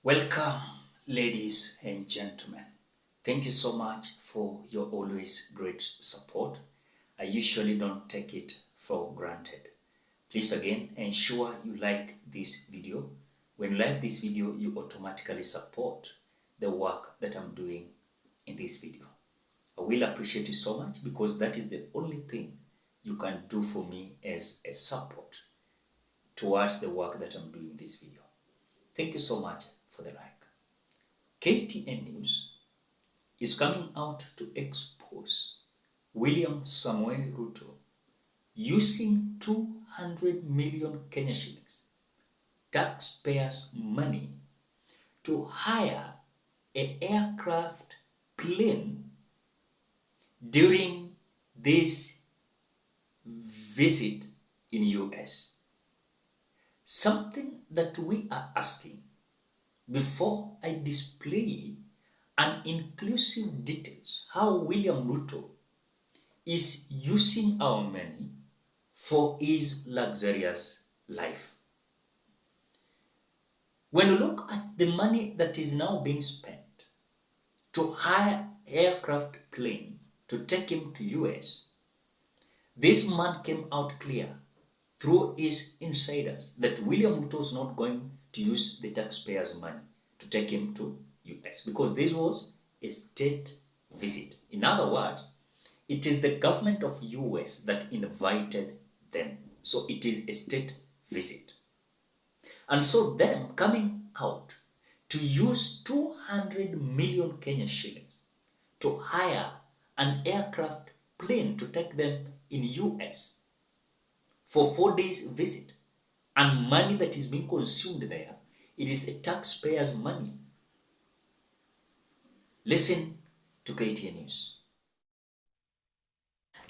Welcome, ladies and gentlemen. Thank you so much for your always great support. I usually don't take it for granted. Please again ensure you like this video. When you like this video, you automatically support the work that I'm doing in this video. I will appreciate you so much because that is the only thing you can do for me as a support towards the work that I'm doing in this video. Thank you so much for the like. KTN News is coming out to expose William Samuel Ruto using 200 million Kenya shillings, taxpayers' money, to hire an aircraft plane during this visit in US. Something that we are asking before I display an inclusive details how William Ruto is using our money for his luxurious life. When you look at the money that is now being spent to hire aircraft plane to take him to US, this man came out clear through his insiders that William Ruto is not going to use the taxpayers' money to take him to US because this was a state visit. In other words, it is the government of US that invited them. So it is a state visit. And so them coming out to use 200 million Kenya shillings to hire an aircraft plane to take them in US for 4 days visit, and money that is being consumed there, it is a taxpayer's money. Listen to KTN News.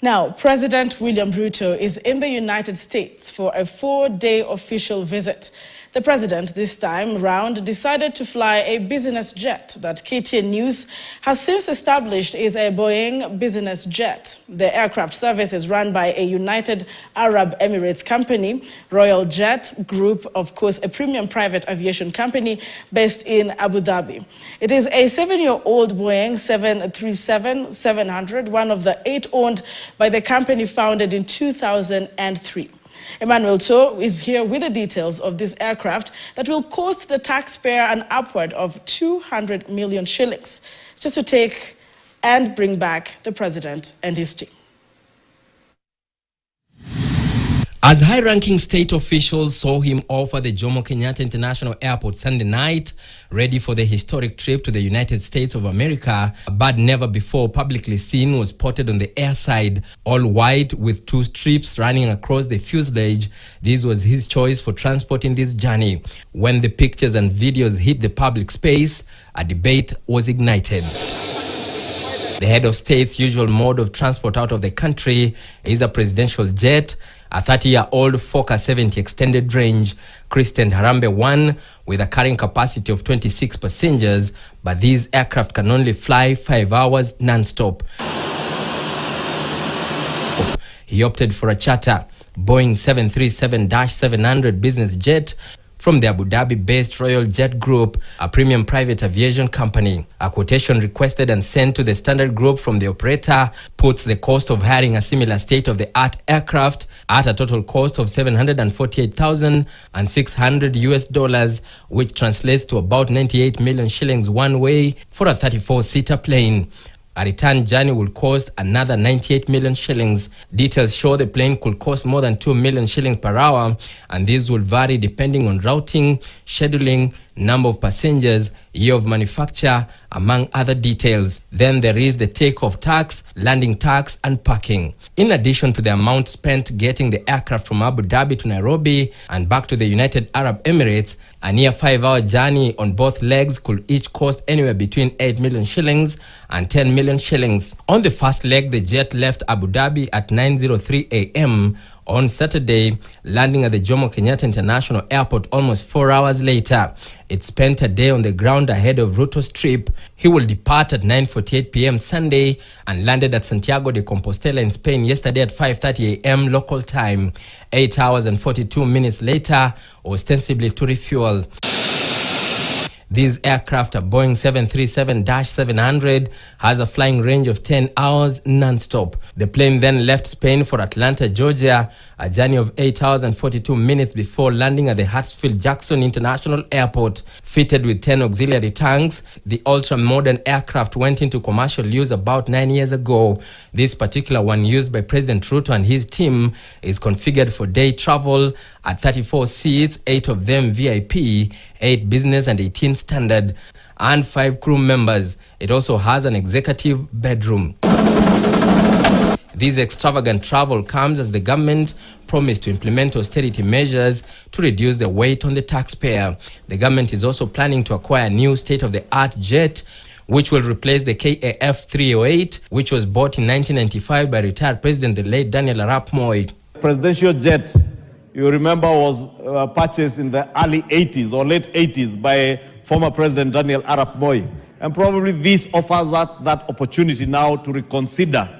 Now, President William Ruto is in the United States for a 4-day official visit. The president this time round decided to fly a business jet that KTN News has since established is a Boeing business jet. The aircraft service is run by a United Arab Emirates company, Royal Jet Group, of course, a premium private aviation company based in Abu Dhabi. It is a 7-year-old Boeing 737-700, one of the 8 owned by the company founded in 2003. Emmanuel To is here with the details of this aircraft that will cost the taxpayer an upward of 200 million shillings just to take and bring back the president and his team. As high-ranking state officials saw him off at the Jomo Kenyatta International Airport Sunday night, ready for the historic trip to the United States of America, a bird never before publicly seen was spotted on the airside, all white with 2 strips running across the fuselage. This was his choice for transporting this journey. When the pictures and videos hit the public space, a debate was ignited. The head of state's usual mode of transport out of the country is a presidential jet, a 30-year-old Fokker 70 extended range Christen Harambe 1 with a carrying capacity of 26 passengers, but these aircraft can only fly 5 hours non-stop. He opted for a charter Boeing 737-700 business jet from the Abu Dhabi-based Royal Jet Group, a premium private aviation company. A quotation requested and sent to the Standard Group from the operator puts the cost of hiring a similar state-of-the-art aircraft at a total cost of $748,600, which translates to about 98 million shillings one way for a 34-seater plane. A return journey will cost another 98 million shillings. Details show the plane could cost more than 2 million shillings per hour, and these will vary depending on routing, scheduling, number of passengers, year of manufacture, among other details. Then there is the takeoff tax, landing tax, and parking. In addition to the amount spent getting the aircraft from Abu Dhabi to Nairobi and back to the United Arab Emirates, a near 5-hour journey on both legs could each cost anywhere between 8 million shillings and 10 million shillings. On the first leg, the jet left Abu Dhabi at 9:03 a.m. on Saturday, landing at the Jomo Kenyatta International Airport almost 4 hours later. It spent a day on the ground ahead of Ruto's trip. He will depart at 9:48 p.m. Sunday and landed at Santiago de Compostela in Spain yesterday at 5:30 a.m. local time. 8 hours and 42 minutes later, ostensibly to refuel. This aircraft, a Boeing 737-700, has a flying range of 10 hours non-stop. The plane then left Spain for Atlanta, Georgia, a journey of 8 hours and 42 minutes before landing at the Hartsfield-Jackson International Airport. Fitted with 10 auxiliary tanks, the ultra-modern aircraft went into commercial use about 9 years ago. This particular one, used by President Ruto and his team, is configured for day travel at 34 seats, 8 of them VIP, 8 business and 18 standard, and 5 crew members. It also has an executive bedroom. This extravagant travel comes as the government promised to implement austerity measures to reduce the weight on the taxpayer. The government is also planning to acquire a new state-of-the-art jet which will replace the KAF 308, which was bought in 1995 by retired President the late Daniel Arap Moi. Presidential jet, you remember, was purchased in the early 80s or late 80s by former President Daniel Arap Moi. And probably this offers that opportunity now to reconsider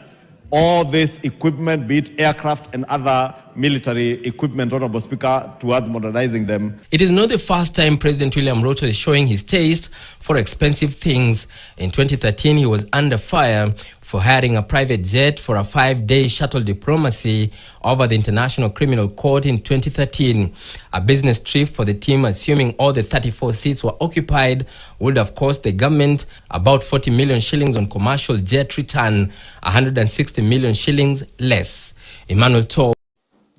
all this equipment, be it aircraft and other military equipment, Honorable Speaker, towards modernizing them. It is not the first time President William Ruto is showing his taste for expensive things. In 2013, he was under fire for hiring a private jet for a 5-day shuttle diplomacy over the International Criminal Court in 2013. A business trip for the team, assuming all the 34 seats were occupied, would have cost the government about 40 million shillings on commercial jet return, 160 million shillings less. Emmanuel Toh.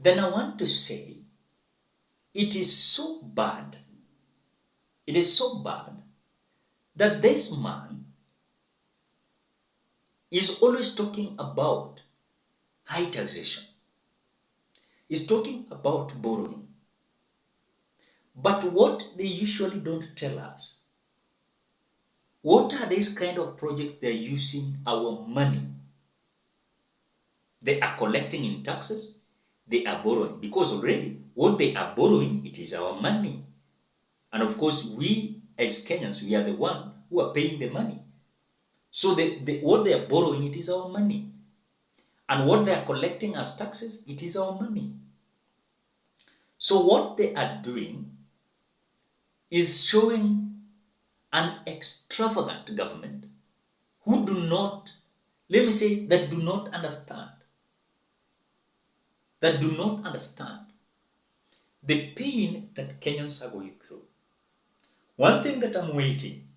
Then I want to say, it is so bad that this man is always talking about high taxation. He's talking about borrowing. But what they usually don't tell us, what are these kind of projects they're using our money? They are collecting in taxes, they are borrowing, because already what they are borrowing, it is our money. And of course, we as Kenyans, we are the one who are paying the money. So what they are borrowing, it is our money. And what they are collecting as taxes, it is our money. So what they are doing is showing an extravagant government who do not, let me say, that do not understand. That do not understand the pain that Kenyans are going through. One thing that I'm waiting,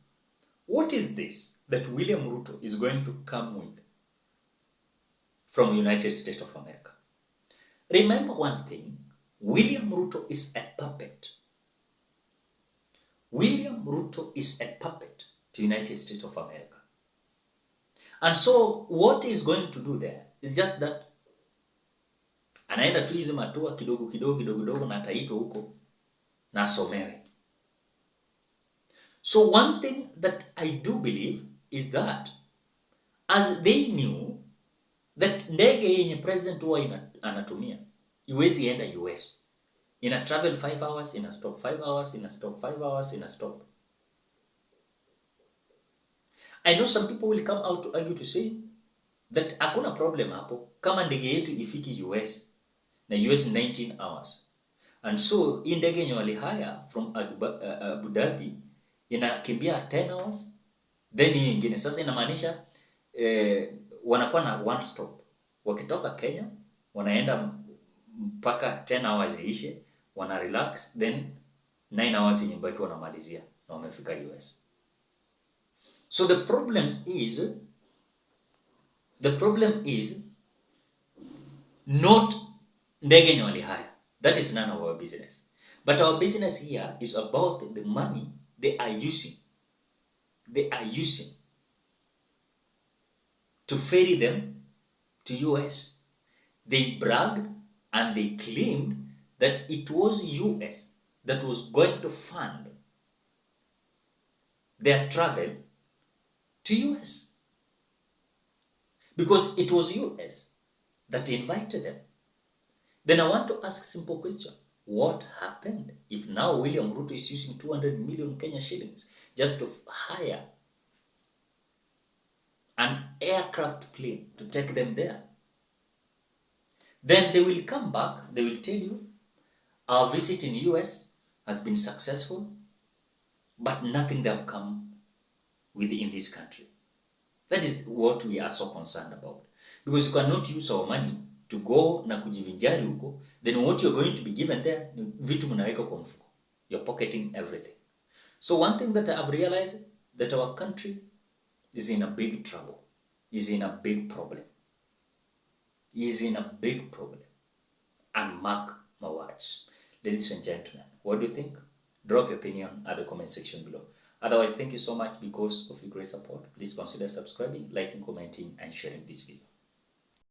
what is this that William Ruto is going to come with from the United States of America? Remember one thing, William Ruto is a puppet. William Ruto is a puppet to the United States of America. And so what he's going to do there is just that anaenda tu hizi matua kidogo na ataitwa huko na asomewe. So one thing that I do believe is that as they knew that ndege yenye president huwa anatumia iwezi enda US, ina travel 5 hours, ina stop 5 hours, ina stop 5 hours, ina stop. I know some people will come out to argue to say that hakuna problem hapo kama ndege yetu ifiki US na US 19 hours. And so hii ndege yenye walihaya from Abu Dhabi inakimbia 10 hours, then hii nyingine sasa inamaanisha wanakuwa na one stop. Wakitoka Kenya wanaenda mpaka 10 hours iishe, wana relax, then 9 hours yenye wanamalizia na wamefika US. So the problem is not ndege yenye walihaya. That is none of our business. But our business here is about the money they are using. They are using to ferry them to US. They bragged and they claimed that it was US that was going to fund their travel to US. Because it was US that invited them. Then I want to ask a simple question. What happened if now William Ruto is using 200 million Kenya shillings just to hire an aircraft plane to take them there? Then they will come back, they will tell you, our visit in US has been successful. but nothing they have come within this country. That is what we are so concerned about. Because you cannot use our money to go na kujivinjari huko, then what you're going to be given there, vitu mnaweka kwa mfuko. You're pocketing everything. So one thing that I've realized, that our country is in a big trouble, is in a big problem, is in a big problem. And mark my words. Ladies and gentlemen, what do you think? Drop your opinion at the comment section below. Otherwise, thank you so much because of your great support. Please consider subscribing, liking, commenting, and sharing this video.